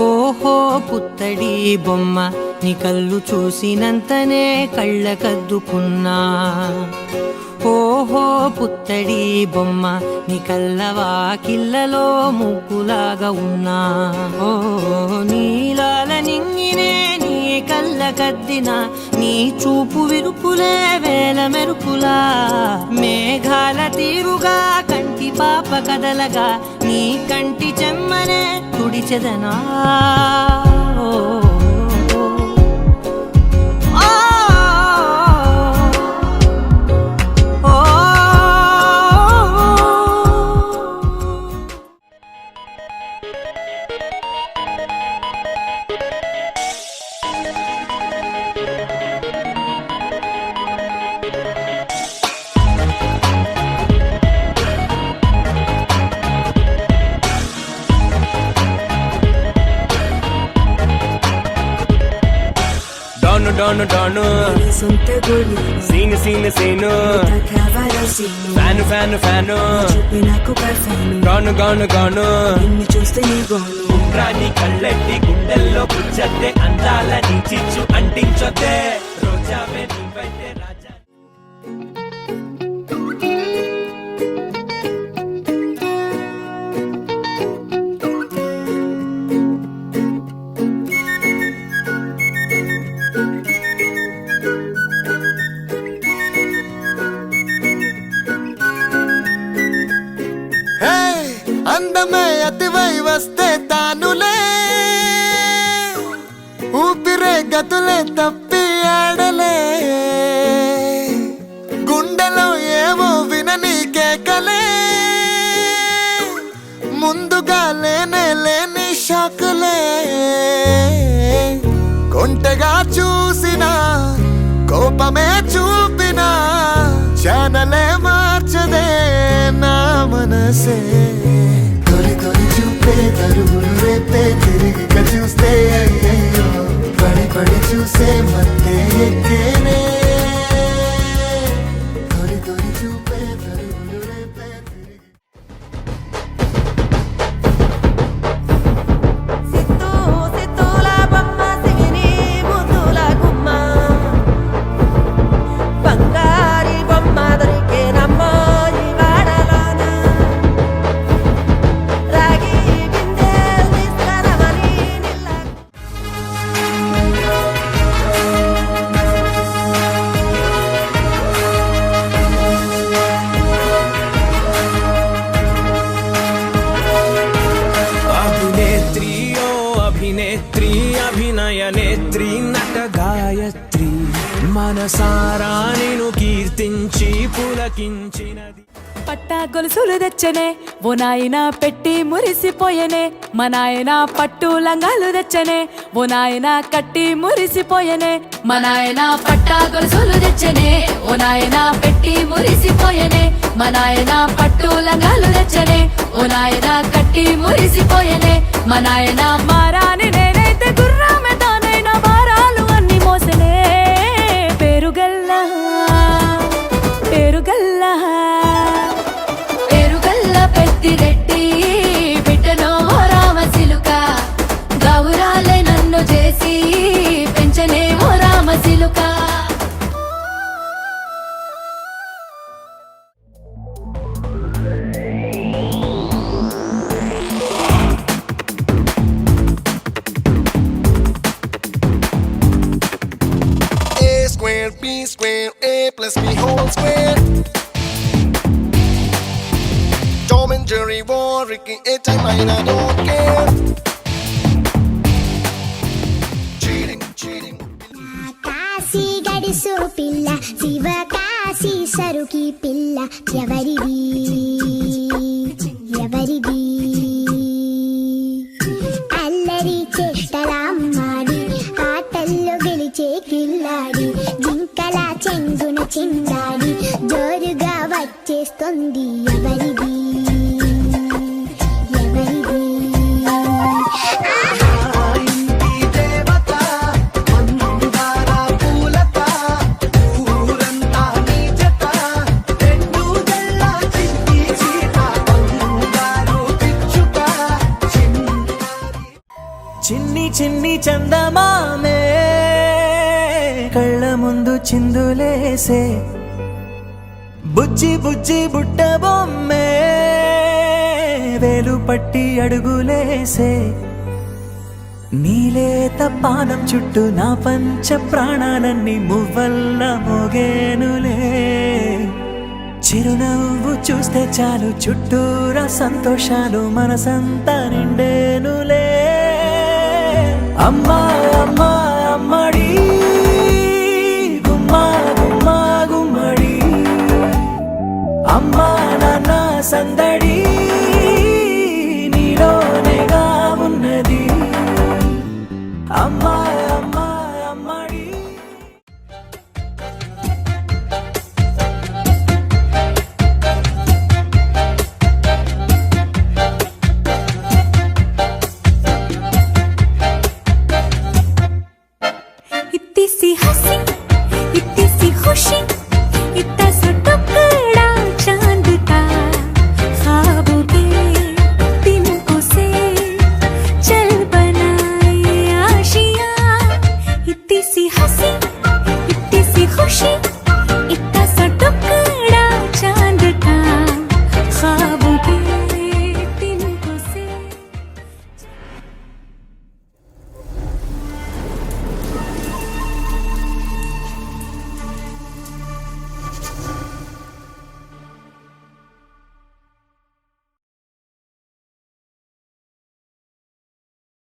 ఓహో పుత్తడి బొమ్మ నీ కళ్ళు చూసినంతనే కళ్ళకద్దుకున్నా. ఓహో పుత్తడి బొమ్మ నీ కళ్ళవాకిళ్ళలో ముగ్గులాగా ఉన్నా. ఓ నీలాల నింగినే నీ కళ్ళకద్దిన నీ చూపు విరుపులే వేల మెరుపులా. మేఘాల తీరుగా కంటి పాప కదలగా నీ కంటి చెమ్మనే తుడిచెదనా. Donu donu Scene scene scene Fanu fanu fanu Gonu gonu gonu Rani kalleti gundello puchatte andala ni chichu antinchotte Rojave nivaite raja అందమే అతివై వస్తే తానులే ఊపిరే గతులే తప్పి ఆడలే గుండెలో ఏవో వినని కేకలే ముందుగా లేనే లేని షాకులే కొంటెగా చూసినా కోపమే చూపినా ఛానలే మార్చదే నా మనసే తరుగులు రేపే తిరిగి చూస్తే అయ్యయ్యో పడి పడి చూసే మధ్య ఎక్కేనే తొలి తొలి చూపే తరుగులు రేపే తిరిగి అభినేత్రి అభినయ నేత్రి నట గాయత్రి మనసారా నిన్ను కీర్తించి పులకించినది. పట్టా గొలుసులు తెచ్చనే ఓ నాయన పెట్టి మురిసిపోయనే మా నాయన పట్టు లంగాలు తెచ్చనే ఓ నాయన కట్టి మురిసిపోయనే మా నాయన పట్టా గొలుసులు తెచ్చనే ఓ నాయన పెట్టి మురిసిపోయనే మా నాయన పట్టు లంగాలు తెచ్చనే ఓ నాయన కట్టి మురిసిపోయనే మా నాయన మారాని నేనైతే గుర్రామె తానైనా భారాలు అన్ని మోసనే పేరుగల్లా పేరుగల్లా పెద్దిరెడ్డి బిడ్డనో రామసిలుక గౌరాలే నన్ను చేసి పెంచనే ఓ రామసిలుక. A square B square A plus B whole square Tom and Jerry war Ricky a time I don't care Cheating cheating Kashi గడిసు పిల్ల శివ కాశీ సరుకి పిల్ల ఎవరిది ఎవరిది అల్లరి చేష్టలామ్మాడి ఆటల్లో గెలిచే కిల్లాడి జింకల చెంగున చిందాడి జోరుగా వచ్చేస్తుంది ఎవరిది ఎవరిది చందమామే కళ్ళ ముందు చిందులేసే బుజ్జి బుజ్జి బుట్ట బొమ్మే వేలు పట్టి అడుగులేసే నీలేత పానం చుట్టూ నా పంచ ప్రాణాలన్నీ మువ్వల్ల మోగేనులే చిరునవ్వు చూస్తే చాలు చుట్టూరా సంతోషాలు మనసంతా నిండేనులే అమ్మా అమ్మా అమ్మడి గుమ్మా గుమ్మా గుమ్మడి అమ్మా నాన్న సందడి